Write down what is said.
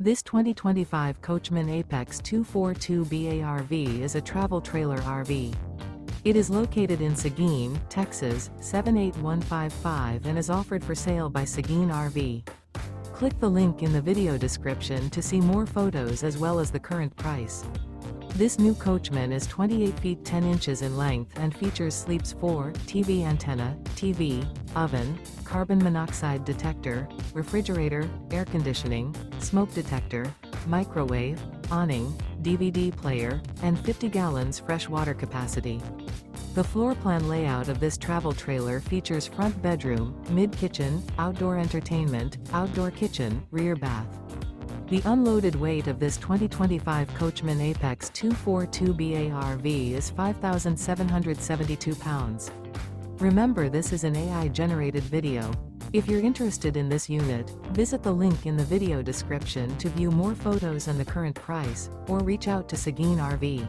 This 2025 Coachmen Apex 242B ARV is a travel trailer RV. It is located in Seguin, Texas, 78155 and is offered for sale by Seguin RV. Click the link in the video description to see more photos as well as the current price. This new Coachmen is 28 feet 10 inches in length and features sleeps 4, TV antenna, TV, oven, carbon monoxide detector, refrigerator, air conditioning, smoke detector, microwave, awning, DVD player, and 50 gallons fresh water capacity. The floor plan layout of this travel trailer features front bedroom, mid-kitchen, outdoor entertainment, outdoor kitchen, rear bath. The unloaded weight of this 2025 Coachmen Apex 242B ARV is 5,772 pounds. Remember, this is an AI-generated video. If you're interested in this unit, visit the link in the video description to view more photos and the current price, or reach out to Seguin RV.